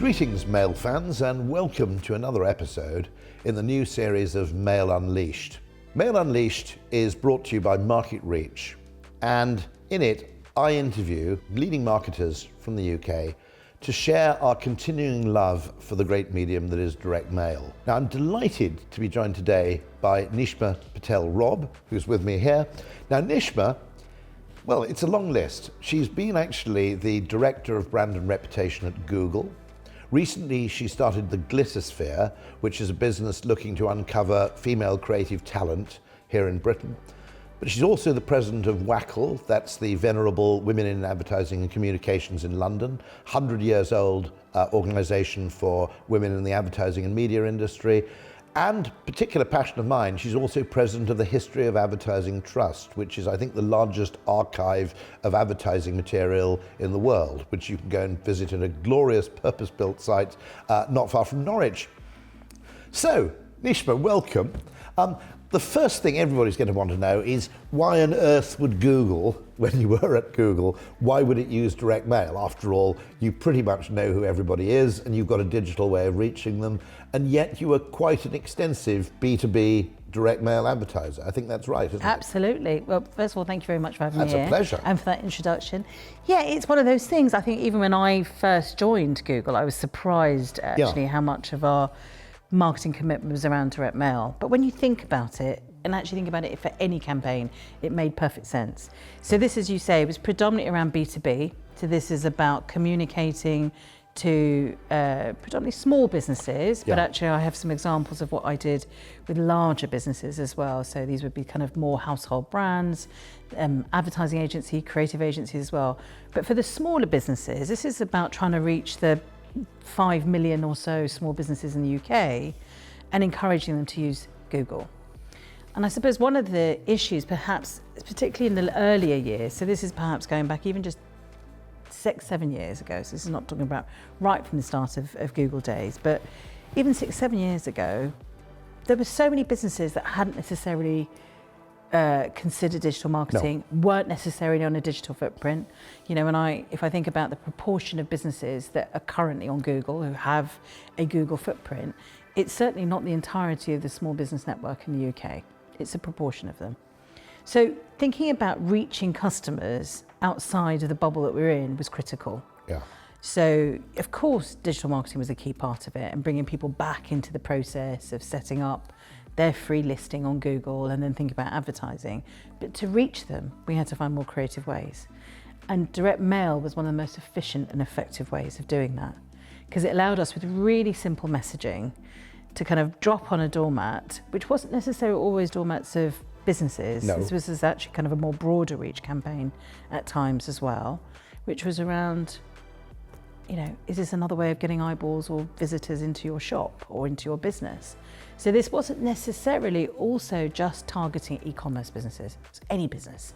Greetings, Mail fans, and welcome to another episode in the new series of Mail Unleashed. Mail Unleashed is brought to you by Market Reach, and in it, I interview leading marketers from the UK to share our continuing love for the great medium that is direct mail. Now, I'm delighted to be joined today by Nishma Patel Robb, who's with me here. Now, Nishma, well, it's a long list. She's been actually the Director of Brand and Reputation at Google. Recently, she started The Glittersphere, which is a business looking to uncover female creative talent here in Britain. But she's also the president of WACL, that's the venerable Women in Advertising and Communications in London, 100 years old organisation for women in the advertising and media industry. And particular passion of mine, she's also president of the History of Advertising Trust, which is, I think, the largest archive of advertising material in the world, which you can go and visit in a glorious purpose-built site not far from Norwich. So, Nishma, welcome. The first thing everybody's going to want to know is why on earth would Google, when you were at Google, why would it use direct mail? After all, you pretty much know who everybody is and you've got a digital way of reaching them, and yet you are quite an extensive B2B direct mail advertiser. I think that's right, isn't it? Absolutely. Well, first of all, thank you very much for having me here. That's a pleasure. And for that introduction. Yeah, it's one of those things. I think even when I first joined Google, I was surprised actually how much of our marketing commitment was around direct mail. But when you think about it, and actually think about it for any campaign, it made perfect sense. So this, as you say, was predominantly around B2B. So this is about communicating to predominantly small businesses, but actually I have some examples of what I did with larger businesses as well. So these would be kind of more household brands, advertising agency, creative agencies as well. But for the smaller businesses, this is about trying to reach the 5 million or so small businesses in the UK and encouraging them to use Google. And I suppose one of the issues, perhaps, particularly in the earlier years, so this is perhaps going back even just 6-7 years ago, so this is not talking about right from the start of Google days, but even 6-7 years ago, there were so many businesses that hadn't necessarily considered digital marketing, weren't necessarily on a digital footprint. You know, if I think about the proportion of businesses that are currently on Google who have a Google footprint, it's certainly not the entirety of the small business network in the UK. It's a proportion of them. So thinking about reaching customers outside of the bubble that we're in was critical. Yeah. So of course, digital marketing was a key part of it, and bringing people back into the process of setting up their free listing on Google and then think about advertising. But to reach them, we had to find more creative ways. And direct mail was one of the most efficient and effective ways of doing that, because it allowed us with really simple messaging to kind of drop on a doormat, which wasn't necessarily always doormats of businesses. No. This was actually kind of a more broader reach campaign at times as well, which was around, you know, is this another way of getting eyeballs or visitors into your shop or into your business? So this wasn't necessarily also just targeting e-commerce businesses, it was any business.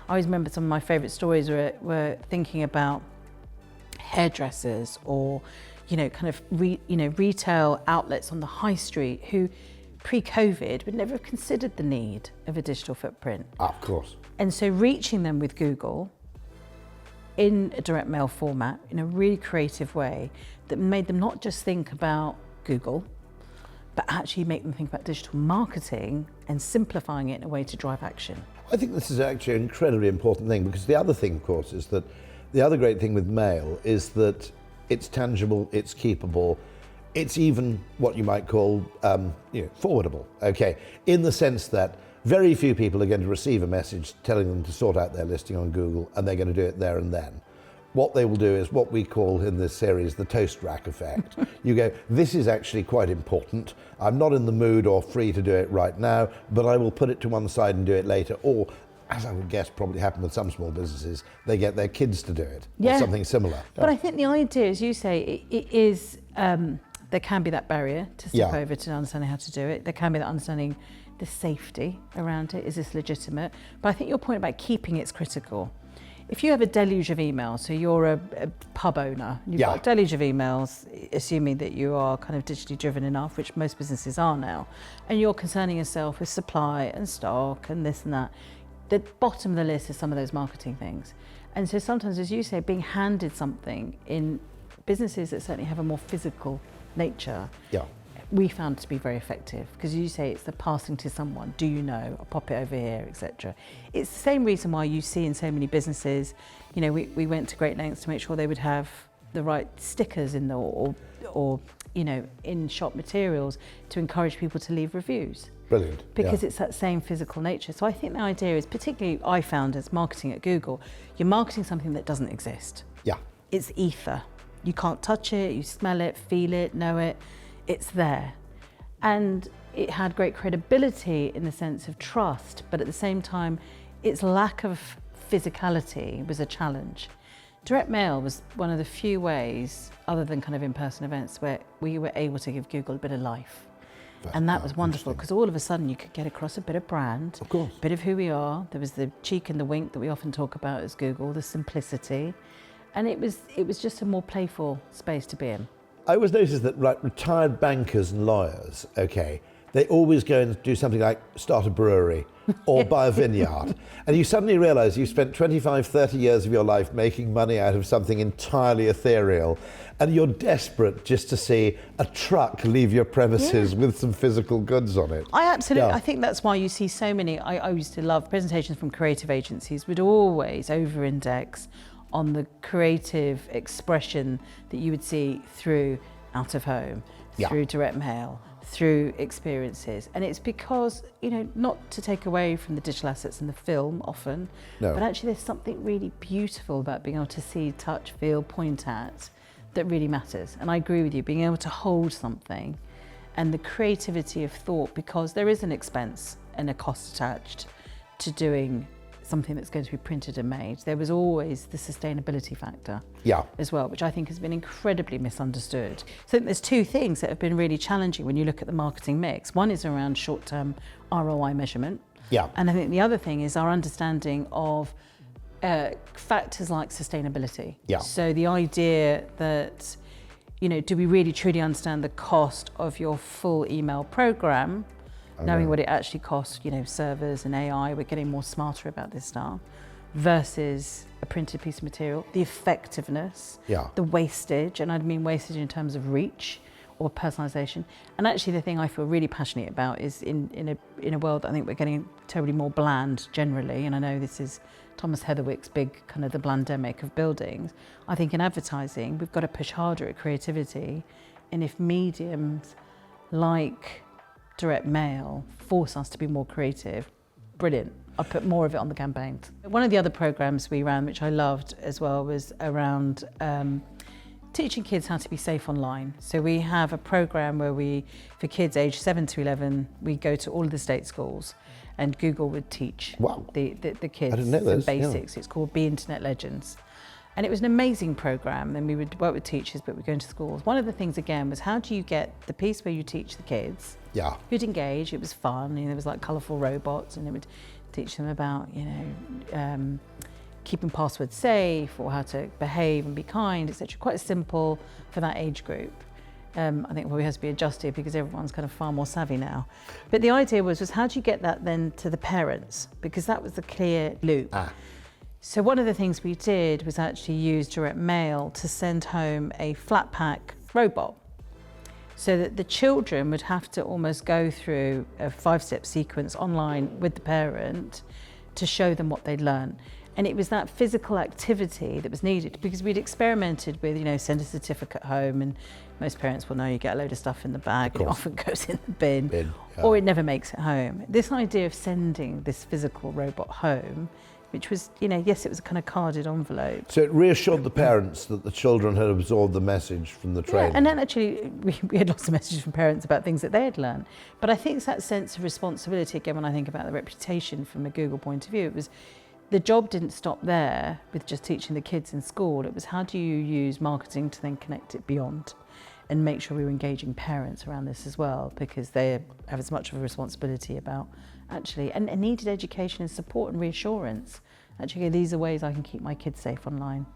I always remember some of my favourite stories were thinking about hairdressers or, you know, kind of retail outlets on the high street who pre-COVID would never have considered the need of a digital footprint. Of course. And so reaching them with Google in a direct mail format in a really creative way that made them not just think about Google, but actually make them think about digital marketing and simplifying it in a way to drive action. I think this is actually an incredibly important thing, because the other thing, of course, is that the other great thing with mail is that it's tangible, it's keepable, it's even what you might call forwardable, okay, in the sense that very few people are going to receive a message telling them to sort out their listing on Google and they're going to do it there and then. What they will do is what we call in this series the toast rack effect. You go, this is actually quite important. I'm not in the mood or free to do it right now, but I will put it to one side and do it later. Or, as I would guess probably happen with some small businesses, they get their kids to do it, or something similar. But I think the idea, as you say, it is, there can be that barrier to step over to understanding how to do it. There can be that understanding the safety around it. Is this legitimate? But I think your point about keeping it's critical. If you have a deluge of emails, so you're a pub owner, you've got a deluge of emails, assuming that you are kind of digitally driven enough, which most businesses are now, and you're concerning yourself with supply and stock and this and that, the bottom of the list is some of those marketing things. And so sometimes, as you say, being handed something in businesses that certainly have a more physical nature, we found to be very effective, because you say it's the passing to someone, do you know, I'll pop it over here, etc. It's the same reason why you see in so many businesses, you know, we went to great lengths to make sure they would have the right stickers in the, or you know, in shop materials to encourage people to leave reviews. Brilliant. Because it's that same physical nature. So I think the idea is, particularly I found as marketing at Google, you're marketing something that doesn't exist. Yeah. It's ether. You can't touch it, you smell it, feel it, know it. It's there. And it had great credibility in the sense of trust, but at the same time, its lack of physicality was a challenge. Direct mail was one of the few ways, other than kind of in-person events, where we were able to give Google a bit of life. And that was wonderful, because all of a sudden you could get across a bit of brand, of course, a bit of who we are. There was the cheek and the wink that we often talk about as Google, the simplicity. And it was just a more playful space to be in. I always notice that, like, retired bankers and lawyers, they always go and do something like start a brewery or buy a vineyard. And you suddenly realise you've spent 25, 30 years of your life making money out of something entirely ethereal, and you're desperate just to see a truck leave your premises with some physical goods on it. I think that's why you see so many. I used to love presentations from creative agencies, would always over-index on the creative expression that you would see through out of home, through direct mail, through experiences. And it's because, you know, not to take away from the digital assets in the film often, but actually there's something really beautiful about being able to see, touch, feel, point at that really matters. And I agree with you, being able to hold something and the creativity of thought, because there is an expense and a cost attached to doing something that's going to be printed and made. There was always the sustainability factor as well, which I think has been incredibly misunderstood. So there's two things that have been really challenging when you look at the marketing mix. One is around short-term ROI measurement. And I think the other thing is our understanding of factors like sustainability. So the idea that, you know, do we really truly understand the cost of your full email program, knowing what it actually costs, you know, servers and AI, we're getting more smarter about this stuff, versus a printed piece of material, the effectiveness, the wastage, and I'd mean wastage in terms of reach or personalisation. And actually the thing I feel really passionate about is in a world that I think we're getting terribly more bland generally, and I know this is Thomas Heatherwick's big kind of the blandemic of buildings. I think in advertising, we've got to push harder at creativity, and if mediums like direct mail force us to be more creative, brilliant. I'll put more of it on the campaigns. One of the other programs we ran, which I loved as well, was around teaching kids how to be safe online. So we have a program where for kids aged 7 to 11, we go to all of the state schools, and Google would teach the kids some basics. It's called Be Internet Legends. And it was an amazing program, and we would work with teachers, but we'd go into schools. One of the things, again, was how do you get the piece where you teach the kids who'd engage, it was fun, and there was like colourful robots, and it would teach them about, you know, keeping passwords safe, or how to behave and be kind, etc. Quite simple for that age group. I think probably has to be adjusted because everyone's kind of far more savvy now. But the idea was how do you get that then to the parents? Because that was the clear loop. So one of the things we did was actually use direct mail to send home a flat pack robot, so that the children would have to almost go through a 5-step sequence online with the parent to show them what they'd learned. And it was that physical activity that was needed, because we'd experimented with, you know, send a certificate home, and most parents will know you get a load of stuff in the bag, and it often goes in the bin. Or it never makes it home. This idea of sending this physical robot home, which was, you know, yes, it was a kind of carded envelope. So it reassured the parents that the children had absorbed the message from the training. And then actually we had lots of messages from parents about things that they had learned. But I think it's that sense of responsibility, again, when I think about the reputation from a Google point of view, it was the job didn't stop there with just teaching the kids in school. It was how do you use marketing to then connect it beyond and make sure we were engaging parents around this as well, because they have as much of a responsibility about actually, and needed education and support and reassurance. Actually, these are ways I can keep my kids safe online.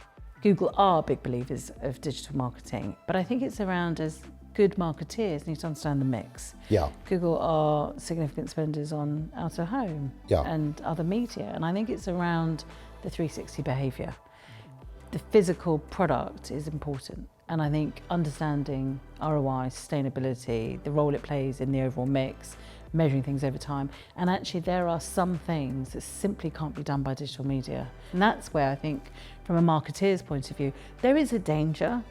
Google are big believers of digital marketing, but I think it's around, as good marketeers need to understand the mix. Google are significant spenders on out of home and other media, and I think it's around the 360 behaviour. The physical product is important, And I think understanding ROI, sustainability, the role it plays in the overall mix, measuring things over time. And actually there are some things that simply can't be done by digital media. And that's where I think from a marketeer's point of view, there is a danger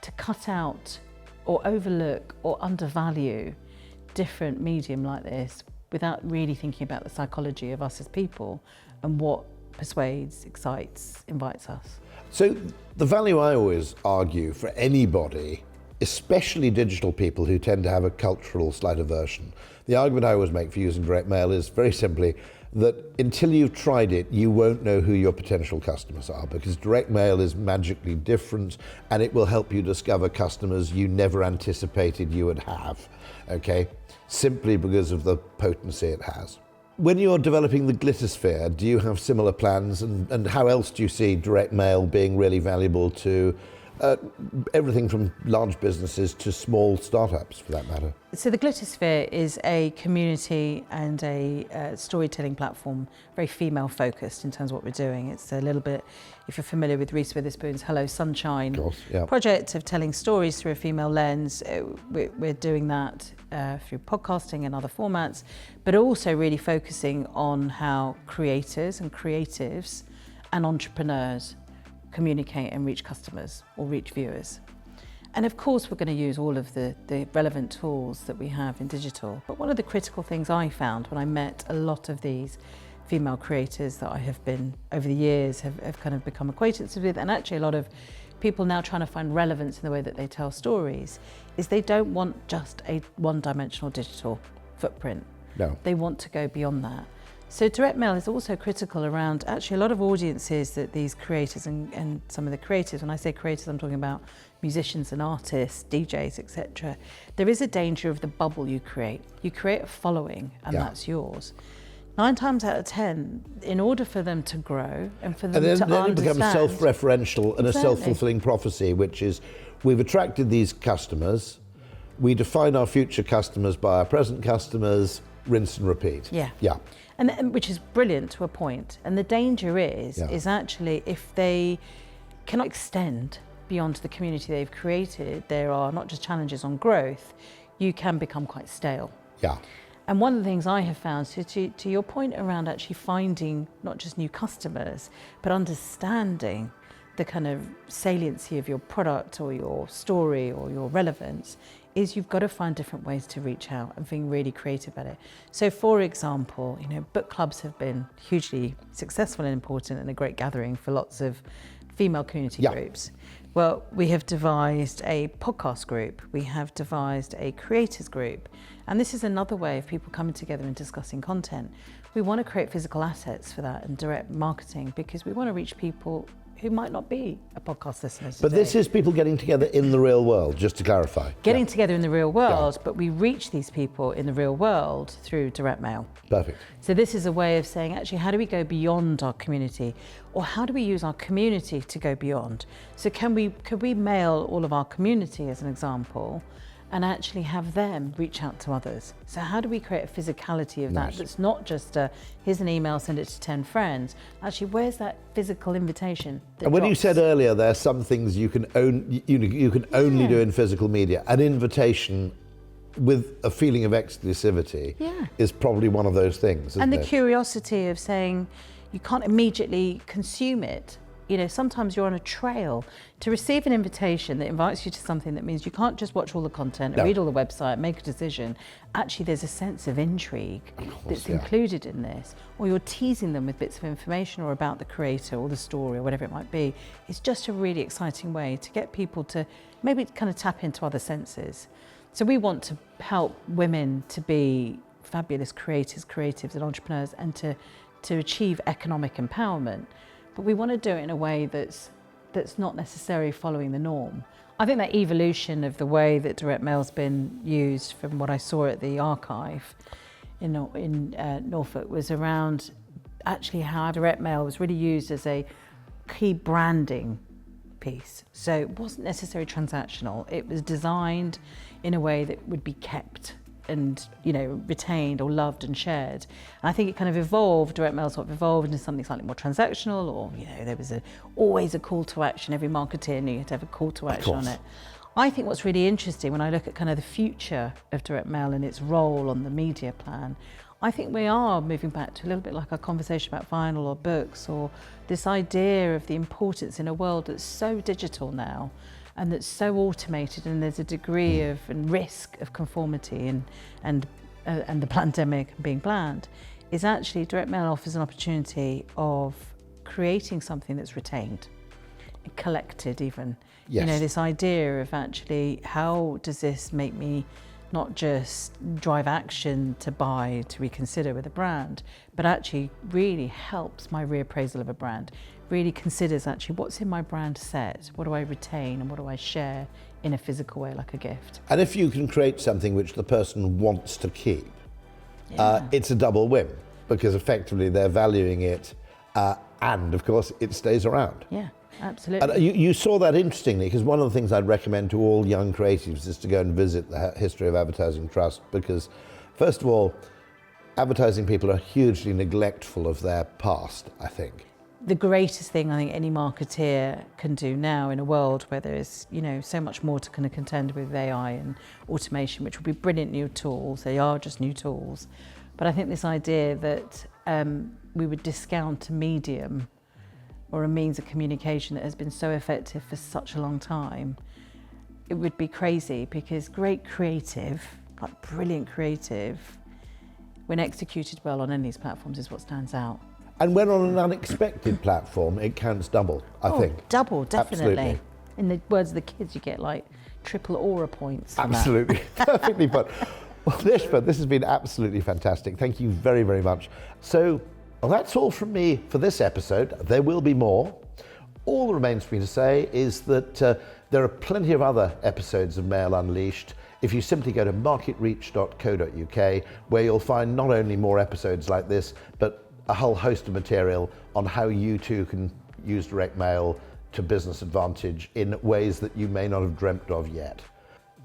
to cut out or overlook or undervalue different medium like this without really thinking about the psychology of us as people and what persuades, excites, invites us. So the value I always argue for anybody, especially digital people who tend to have a cultural slight aversion, the argument I always make for using direct mail is very simply that until you've tried it, you won't know who your potential customers are, because direct mail is magically different and it will help you discover customers you never anticipated you would have, okay? Simply because of the potency it has. When you're developing the Glittersphere, do you have similar plans, and how else do you see direct mail being really valuable to everything from large businesses to small startups, for that matter? So the Glittersphere is a community and a storytelling platform, very female focused in terms of what we're doing. It's a little bit, if you're familiar with Reese Witherspoon's Hello Sunshine project of telling stories through a female lens, we're doing that through podcasting and other formats, but also really focusing on how creators and creatives and entrepreneurs communicate and reach customers or reach viewers. And of course we're going to use all of the relevant tools that we have in digital. But one of the critical things I found when I met a lot of these female creators that I have been over the years have kind of become acquaintances with, and actually a lot of people now trying to find relevance in the way that they tell stories, is they don't want just a one-dimensional digital footprint. No. They want to go beyond that. So direct mail is also critical around actually a lot of audiences that these creators and some of the creatives, when I say creators, I'm talking about musicians and artists, DJs, etc. There is a danger of the bubble you create. You create a following and that's yours. 9 times out of 10, in order for them to grow and for them to understand... And then it becomes self-referential and a self-fulfilling prophecy, which is we've attracted these customers, we define our future customers by our present customers, rinse and repeat. Yeah. And which is brilliant to a point. And the danger is actually if they cannot extend beyond the community they've created, there are not just challenges on growth, you can become quite stale. Yeah. And one of the things I have found, so to your point around actually finding not just new customers, but understanding the kind of saliency of your product or your story or your relevance, is you've got to find different ways to reach out and being really creative at it. So for example, book clubs have been hugely successful and important and a great gathering for lots of female community groups. Well, we have devised a podcast group, we have devised a creators group, and this is another way of people coming together and discussing content. We want to create physical assets for that and direct marketing, because we want to reach people who might not be a podcast listener today. But this is people getting together in the real world, just to clarify. Getting together in the real world, but we reach these people in the real world through direct mail. Perfect. So this is a way of saying, actually, how do we go beyond our community? Or how do we use our community to go beyond? So could we mail all of our community, as an example, and actually have them reach out to others? So how do we create a physicality of that that's not just here's an email, send it to 10 friends. Actually, where's that physical invitation? And when you said earlier, there are some things you can you can only do in physical media. An invitation with a feeling of exclusivity is probably one of those things, isn't and the it? curiosity of saying you can't immediately consume it. Sometimes you're on a trail. To receive an invitation that invites you to something, that means you can't just watch all the content and read all the website, make a decision. Actually, there's a sense of intrigue that's included in this. Or you're teasing them with bits of information or about the creator or the story or whatever it might be. It's just a really exciting way to get people to maybe kind of tap into other senses. So we want to help women to be fabulous creators, creatives and entrepreneurs, and to achieve economic empowerment. But we want to do it in a way that's not necessarily following the norm. I think that evolution of the way that direct mail's been used, from what I saw at the archive in Norfolk, was around actually how direct mail was really used as a key branding piece. So it wasn't necessarily transactional. It was designed in a way that would be kept and retained or loved and shared. And I think it kind of evolved, direct mail sort of evolved into something slightly more transactional, or there was always a call to action. Every marketeer knew you had to have a call to action on it. I think what's really interesting when I look at kind of the future of direct mail and its role on the media plan, I think we are moving back to a little bit like our conversation about vinyl or books, or this idea of the importance in a world that's so digital now and that's so automated, and there's a degree of and risk of conformity and the pandemic being bland, is actually direct mail offers an opportunity of creating something that's retained, collected even. Yes. This idea of actually, how does this make me not just drive action to buy, to reconsider with a brand, but actually really helps my reappraisal of a brand, really considers actually what's in my brand set, what do I retain and what do I share in a physical way like a gift. And if you can create something which the person wants to keep, it's a double win, because effectively they're valuing it and of course it stays around. Yeah. Absolutely. And you saw that interestingly, because one of the things I'd recommend to all young creatives is to go and visit the History of Advertising Trust, because first of all, advertising people are hugely neglectful of their past, I think. The greatest thing I think any marketeer can do now in a world where there is, so much more to kind of contend with AI and automation, which will be brilliant new tools. They are just new tools. But I think this idea that we would discount a medium or a means of communication that has been so effective for such a long time, it would be crazy, because great creative, like brilliant creative, when executed well on any of these platforms, is what stands out. And when on an unexpected platform, it counts double, I think. Double, definitely. Absolutely. In the words of the kids, you get like triple aura points. Absolutely, perfectly put. Well, Nishma, this has been absolutely fantastic. Thank you very, very much. So, well, that's all from me for this episode. There will be more. All that remains for me to say is that there are plenty of other episodes of Mail Unleashed if you simply go to marketreach.co.uk, where you'll find not only more episodes like this, but a whole host of material on how you too can use direct mail to business advantage in ways that you may not have dreamt of yet.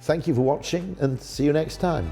Thank you for watching, and see you next time.